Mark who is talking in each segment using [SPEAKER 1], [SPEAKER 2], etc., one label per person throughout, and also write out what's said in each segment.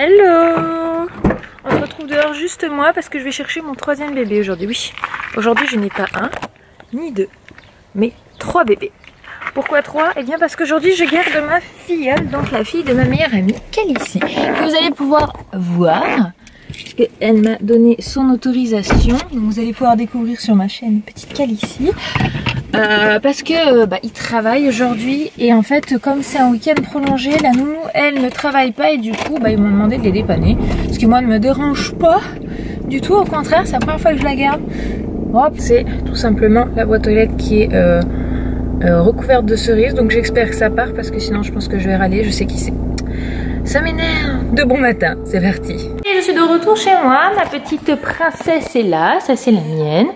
[SPEAKER 1] Hello! On se retrouve dehors juste moi parce que je vais chercher mon troisième bébé aujourd'hui. Oui, aujourd'hui je n'ai pas un, ni deux, mais 3 bébés. Pourquoi 3? Eh bien parce qu'aujourd'hui je garde ma filleule, donc la fille de ma meilleure amie, Calici, que vous allez pouvoir voir. Parce qu'elle m'a donné son autorisation. Donc vous allez pouvoir découvrir sur ma chaîne petite Calici. Parce que il travaille aujourd'hui et en fait comme c'est un week-end prolongé, la nounou elle ne travaille pas et du coup ils m'ont demandé de les dépanner. Ce qui moi ne me dérange pas du tout, au contraire c'est la première fois que je la garde. Hop, c'est tout simplement la boîte aux lettres qui est recouverte de cerises, donc j'espère que ça part parce que sinon je pense que je vais râler, je sais qui c'est. Ça m'énerve. De bon matin, c'est parti. Et je suis de retour chez moi, ma petite princesse est là, ça c'est la mienne.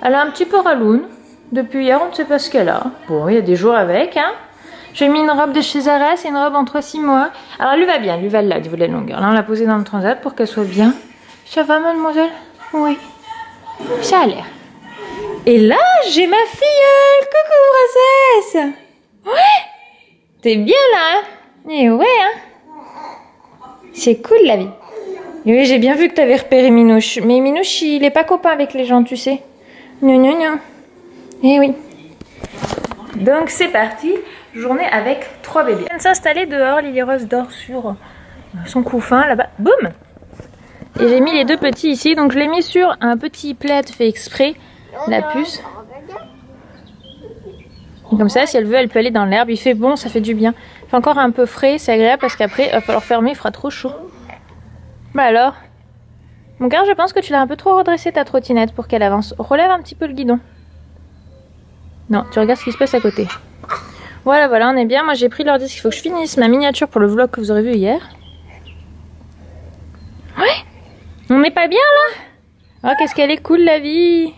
[SPEAKER 1] Elle a un petit peu raloune. Depuis hier, on ne sait pas ce qu'elle a. Bon, il y a des jours avec, hein. J'ai mis une robe de chez Zara, c'est une robe en 3-6 mois. Alors, elle lui va bien, lui va là, au niveau de la longueur. Là, on l'a posée dans le transat pour qu'elle soit bien. Ça va, mademoiselle? Oui. Ça a l'air. Et là, j'ai ma filleule. Coucou, princesse. Ouais. T'es bien là, hein? Et ouais, hein. C'est cool, la vie. Et oui, j'ai bien vu que t'avais repéré Minouche. Mais Minouche, il est pas copain avec les gens, tu sais. Non, non, non. Eh oui. Donc c'est parti, journée avec 3 bébés. Elle vient de s'installer dehors, Lily Rose dort sur son couffin là-bas. Boum. Et j'ai mis les 2 petits ici, donc je l'ai mis sur un petit plaid fait exprès, la puce. Et comme ça, si elle veut, elle peut aller dans l'herbe. Il fait bon, ça fait du bien. Il fait encore un peu frais, c'est agréable parce qu'après, il va falloir fermer, il fera trop chaud. Bah alors, mon gars, je pense que tu l'as un peu trop redressé ta trottinette pour qu'elle avance. Relève un petit peu le guidon. Non, tu regardes ce qui se passe à côté. Voilà, voilà, on est bien. Moi, j'ai pris leur disque. Il faut que je finisse ma miniature pour le vlog que vous aurez vu hier. Ouais. On n'est pas bien, là? Oh, qu'est-ce qu'elle est cool, la vie.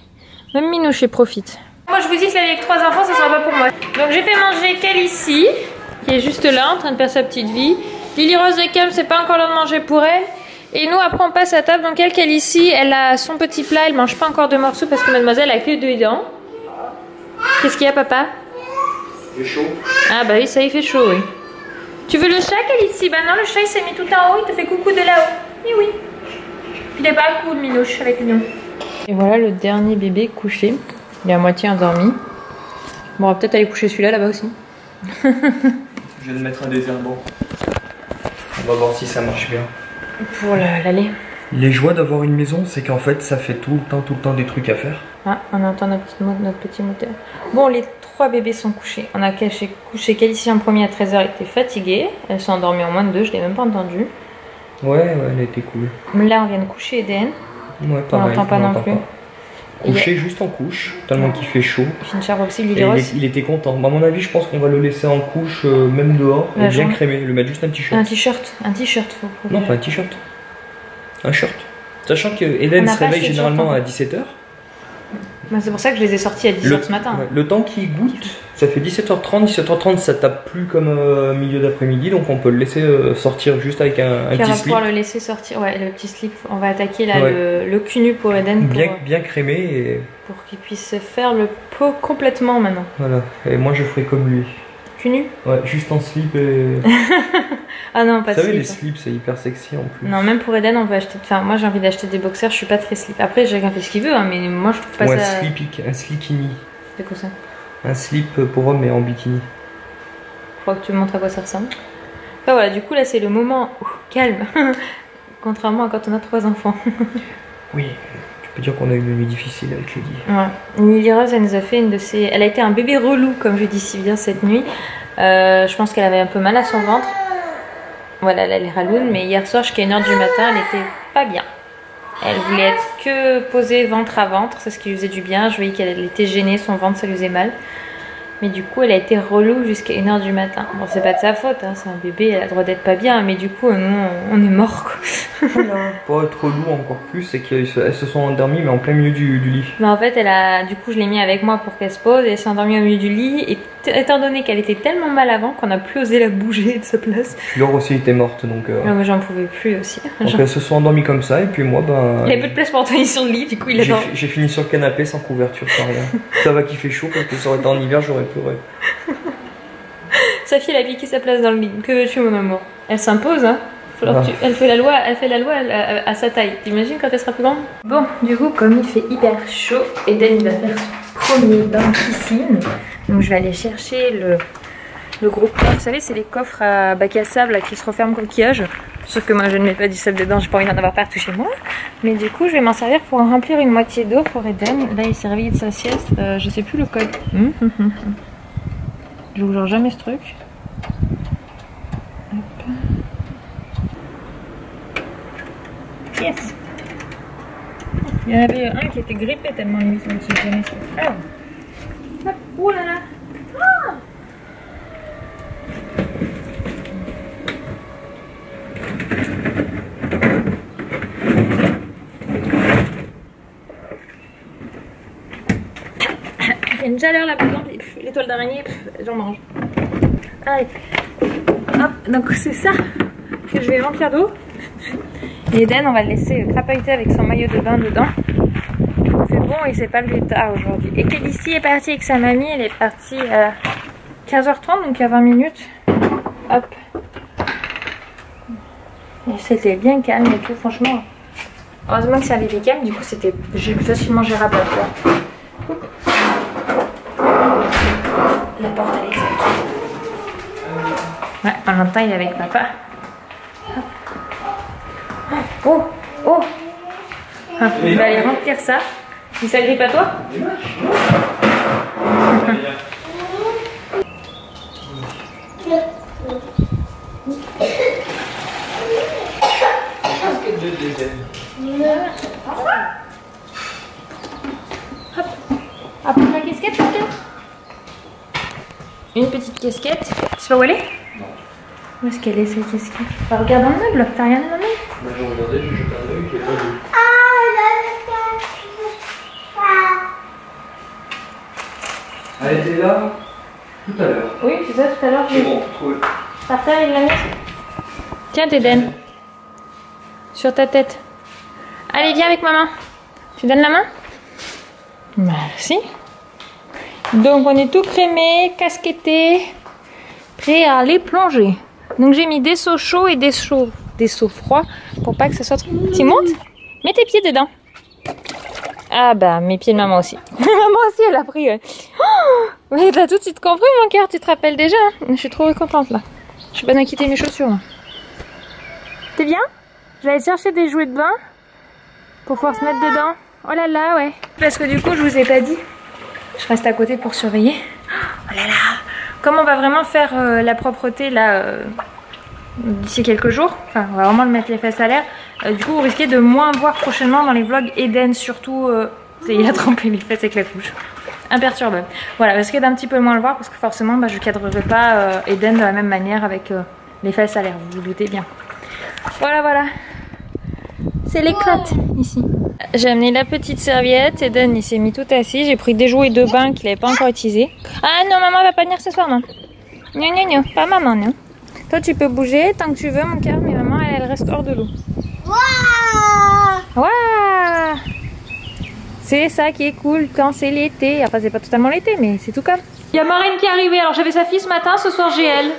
[SPEAKER 1] Même Minouche profite. Moi, je vous dis que la vie avec 3 enfants, ça sera pas pour moi. Donc, j'ai fait manger Calici, qui est juste là, en train de faire sa petite vie. Lily Rose et Cam, c'est pas encore l'heure de manger pour elle. Et nous, après, on passe à table. Donc, elle, Calici, elle a son petit plat. Elle mange pas encore de morceaux parce que mademoiselle a que 2 dents. Qu'est-ce qu'il y a, papa?
[SPEAKER 2] Il fait chaud.
[SPEAKER 1] Ah bah oui, ça il fait chaud, oui. Tu veux le chat, Calici? Bah non, le chat il s'est mis tout en haut, il te fait coucou de là-haut. Oui, oui. Il est pas cool, Minouche, avec nous. Et voilà le dernier bébé couché. Il est à moitié endormi. Bon, on va peut-être aller coucher celui-là, là-bas aussi.
[SPEAKER 2] Je vais le mettre un désherbant. On va voir si ça marche bien.
[SPEAKER 1] Pour l'aller.
[SPEAKER 2] Les joies d'avoir une maison, c'est qu'en fait, ça fait tout le temps des trucs à faire.
[SPEAKER 1] Ah, on entend notre petit moteur. Bon, les 3 bébés sont couchés. On a couché Calici en premier à 13h, elle était fatiguée. Elle s'est endormie en moins de 2, je l'ai même pas entendue.
[SPEAKER 2] Ouais, elle a été cool.
[SPEAKER 1] Là, on vient de coucher Eden.
[SPEAKER 2] Ouais, pareil.
[SPEAKER 1] On n'entend pas non plus.
[SPEAKER 2] Couché juste en couche, tellement qu'il fait chaud.
[SPEAKER 1] Fincher aussi, Lily Rose.
[SPEAKER 2] Il était content. À mon avis, je pense qu'on va le laisser en couche, même dehors, et bien crémé. Le mettre juste un t-shirt.
[SPEAKER 1] Un t-shirt, faut.
[SPEAKER 2] Non, pas un t-shirt. Un shirt. Sachant que Eden se réveille généralement à 17h.
[SPEAKER 1] C'est pour ça que je les ai sortis à 10h ce matin.
[SPEAKER 2] Ouais, le temps qu'il goûte, ça fait 17h30. 17h30, ça tape plus comme milieu d'après-midi, donc on peut le laisser sortir juste avec un petit slip. On va pouvoir
[SPEAKER 1] le laisser sortir, ouais, le petit slip. On va attaquer là le cul nu pour Eden.
[SPEAKER 2] Bien crémé. Et...
[SPEAKER 1] pour qu'il puisse faire le pot complètement maintenant.
[SPEAKER 2] Voilà, et moi je ferai comme lui.
[SPEAKER 1] Cul nu?
[SPEAKER 2] Ouais, juste en slip et...
[SPEAKER 1] Ah non, pas de slip.
[SPEAKER 2] Vous savez, les slips, c'est hyper sexy en plus.
[SPEAKER 1] Non, même pour Eden, on peut acheter... Enfin, moi j'ai envie d'acheter des boxers, je suis pas très slip. Après, chacun fait ce qu'il veut, hein, mais moi je trouve pas ça...
[SPEAKER 2] Un slikini.
[SPEAKER 1] C'est quoi ça?
[SPEAKER 2] Un slip pour homme mais en bikini.
[SPEAKER 1] Faut que tu me montres à quoi ça ressemble. Enfin voilà, du coup là c'est le moment calme. Contrairement à quand on a 3 enfants.
[SPEAKER 2] Oui, tu peux dire qu'on a eu une nuit difficile avec Lily.
[SPEAKER 1] Ouais. Lily Rose, elle nous a fait une de ses... Elle a été un bébé relou, comme je dis si bien cette nuit. Je pense qu'elle avait un peu mal à son ventre. Voilà, elle est raloune, mais hier soir jusqu'à 1h du matin, elle était pas bien. Elle voulait être que posée ventre à ventre, c'est ce qui lui faisait du bien. Je voyais qu'elle était gênée, son ventre ça lui faisait mal. Mais du coup, elle a été relou jusqu'à 1h du matin. Bon, c'est pas de sa faute, hein, c'est un bébé, elle a le droit d'être pas bien, mais du coup, nous, on est morts, quoi.
[SPEAKER 2] Pour être relou encore plus, c'est qu'elles se sont endormies, mais en plein milieu du lit.
[SPEAKER 1] Mais en fait, du coup, je l'ai mis avec moi pour qu'elle se pose, et elle s'est endormie au milieu du lit, et étant donné qu'elle était tellement mal avant qu'on n'a plus osé la bouger de sa place.
[SPEAKER 2] Laure aussi était morte, donc...
[SPEAKER 1] Non, mais j'en pouvais plus aussi.
[SPEAKER 2] Donc elles se sont endormies comme ça, et puis moi, ben...
[SPEAKER 1] Il y a peu de place pour entraîner sur le lit, du coup, il a...
[SPEAKER 2] J'ai fini sur le canapé sans couverture, sans rien. Ça va qu'il fait chaud, parce que ça aurait été en hiver, j'aurais pleuré.
[SPEAKER 1] Sa fille, elle a piqué sa place dans le lit. Que veux-tu, mon amour? Elle s'impose, hein? Elle fait la loi à sa taille. T'imagines quand elle sera plus grande? Bon, du coup, comme il fait hyper chaud, Eden il va faire son premier bain de piscine. Donc je vais aller chercher le gros coffre. Vous savez, c'est les coffres à bac à sable là, qui se referment coquillage. Sauf que moi je ne mets pas du sable dedans, j'ai pas envie d'en avoir partout chez moi. Mais du coup, je vais m'en servir pour en remplir une moitié d'eau pour Eden. Là, il s'est réveillé de sa sieste. Je sais plus le code. Je vous jure jamais ce truc. Hop. Yes. Il y en avait un qui était grippé tellement lui son petit jamais c'était grave. Hop. Ouh là là. Ah. Il y a une chaleur là dedans, l'étoile d'araignée, j'en mange. Allez. Hop, donc c'est ça que je vais remplir d'eau. Et Eden, on va le laisser crapahuter avec son maillot de bain dedans. C'est bon, il s'est pas levé tard aujourd'hui. Et Kélissi est partie avec sa mamie, elle est partie à 15h30, donc il y a 20 minutes. Hop. Et c'était bien calme et tout, franchement. Heureusement que c'est un bébé calme, du coup c'était facilement gérable à faire. La porte elle est claquée. Ouais, en même temps il est avec papa. Oh, oh. Ah, il va aller remplir ça. Si ça grippe à toi? Hop. Ah, pour la casquette peut-être? Une petite casquette. Tu sais pas où elle est? Non. Où est-ce qu'elle est cette casquette? Bah, regarde dans le meuble, t'as rien dans le meuble?
[SPEAKER 2] Bah, j'ai regardé, j'ai jeté un œil, j'ai pas vu. Elle était là tout à l'heure.
[SPEAKER 1] Oui, c'est ça, tout à l'heure.
[SPEAKER 2] C'est bon, trouvé.
[SPEAKER 1] Par terre, il l'a mis. Tiens, Eden. Sur ta tête. Allez, viens avec maman. Tu donnes la main? Merci. Donc, on est tout crémé, casquetté, prêt à aller plonger. Donc, j'ai mis des seaux chauds et des seaux froids pour pas que ça soit trop... Tu montes? Mets tes pieds dedans. Ah bah, mes pieds de maman aussi. Maman aussi, elle a pris. Oh, mais t'as tout de suite compris, mon cœur, tu te rappelles déjà. Je suis trop contente là. Je vais pas quitter mes chaussures. T'es bien? J'allais chercher des jouets de bain pour pouvoir se mettre dedans. Oh là là, ouais. Parce que du coup, je vous ai pas dit. Je reste à côté pour surveiller. Oh là là. Comme on va vraiment faire la propreté là d'ici quelques jours, enfin on va vraiment le mettre les fesses à l'air, du coup vous risquez de moins voir prochainement dans les vlogs Eden, surtout il a trempé les fesses avec la couche. Imperturbable. Voilà, vous risquez d'un petit peu moins le voir parce que forcément bah, je ne cadrerai pas Eden de la même manière avec les fesses à l'air, vous vous doutez bien. Voilà, voilà. C'est l'éclate ici. J'ai amené la petite serviette, Eden il s'est mis tout assis, j'ai pris des jouets de bain qu'il n'avait pas encore utilisés. Ah non, maman va pas venir ce soir, non. Non, non, non, pas maman, non. Toi tu peux bouger tant que tu veux, mon cœur, mais maman elle reste hors de l'eau. Waouh! Waouh! C'est ça qui est cool quand c'est l'été. Enfin, c'est pas totalement l'été, mais c'est tout comme. Il y a Marine qui est arrivée. Alors, j'avais sa fille ce matin, ce soir j'ai elle.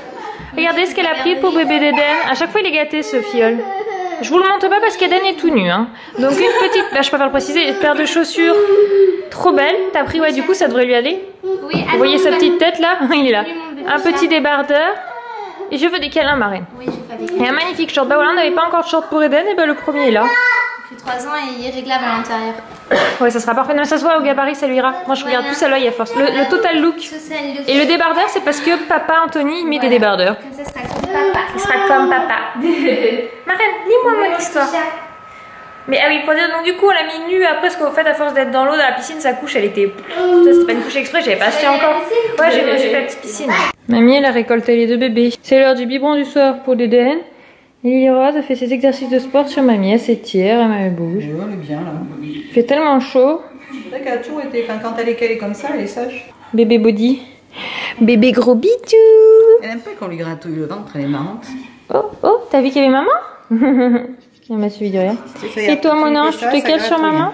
[SPEAKER 1] Regardez ce qu'elle a pris pour bébé d'Eden. À chaque fois, il est gâté ce fiole. Je vous le montre pas parce qu'Eden est tout nu. Hein. Donc, une petite, bah, je préfère le préciser, une paire de chaussures trop belle. T'as pris, ouais, du coup, ça devrait lui aller. Oui, vous voyez sa petite tête là? Il est là. Un petit débardeur. Et je veux des câlins, Marine. Oui, je veux des câlins. Et un magnifique short. Bah voilà, on n'avait pas encore de short pour Eden, et bah le premier est là.
[SPEAKER 3] Il fait 3 ans et il est réglable à l'intérieur.
[SPEAKER 1] Ouais, ça sera parfait. Non, ça se voit au gabarit, ça lui ira. Moi, je regarde plus à l'œil à force. Le total look. Et le débardeur, c'est parce que papa Anthony, il met des débardeurs.
[SPEAKER 3] Comme ça, sera comme papa.
[SPEAKER 1] Il sera comme papa. Marine, lis-moi mon histoire. Mais ah oui, pour dire, donc du coup, on l'a mis nu après, parce qu'au fait, à force d'être dans l'eau, dans la piscine, sa couche, elle était. Ça, c'était pas une couche exprès, j'avais pas acheté encore. Ouais, j'ai fait la petite piscine. Mamie, elle a récolté les 2 bébés. C'est l'heure du biberon du soir pour Eden. Et Lily Rose a fait ses exercices de sport sur mamie, elle s'étire, elle bouge.
[SPEAKER 4] Oui, elle est bien là.
[SPEAKER 1] Il fait tellement chaud.
[SPEAKER 4] C'est vrai qu'elle a toujours été, quand elle est calée comme ça, elle est sage.
[SPEAKER 1] Bébé body. Bébé gros bitou.
[SPEAKER 4] Elle aime pas qu'on lui gratouille le ventre, elle est marrante.
[SPEAKER 1] Oh, oh, t'as vu qu'il y avait maman? Elle m'a suivi derrière. Et toi, mon ange, tu te cales sur maman?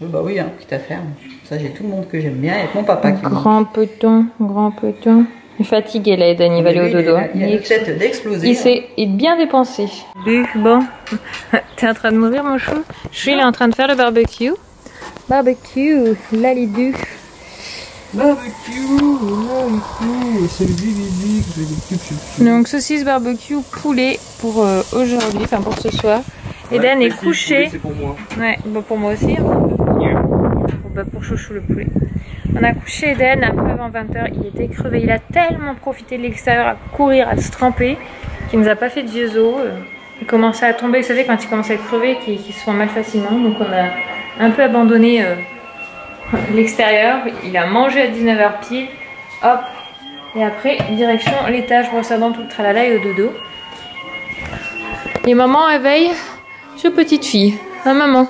[SPEAKER 4] Oui, bah oui, hein, quitte à faire. Ça, j'ai tout le monde que j'aime bien, avec mon papa qui
[SPEAKER 1] Grand peton, grand peton. Il est fatigué là, Eden, il va aller au dodo.
[SPEAKER 4] Il a une tête d'exploser.
[SPEAKER 1] Il s'est bien dépensé. Bon, t'es en train de mourir mon chou? Il est en train de faire le barbecue. Barbecue, Lalidou.
[SPEAKER 2] Barbecue, c'est le bibi.
[SPEAKER 1] Donc saucisse barbecue poulet pour aujourd'hui, enfin pour ce soir. Eden est couché.
[SPEAKER 2] C'est pour moi.
[SPEAKER 1] Ouais, bon pour moi aussi. Bon, bah pour chouchou le poulet. On a couché Eden un peu avant 20h, il était crevé. Il a tellement profité de l'extérieur à courir, à se tremper, qu'il nous a pas fait de vieux os. Il commençait à tomber, vous savez quand il commence à être crevé, qu'il se fend mal facilement. Donc on a un peu abandonné l'extérieur. Il a mangé à 19h pile. Hop. Et après, direction l'étage, brosse à dents, tout le tralala et au dodo. Et maman réveille cette petite fille. Ah maman.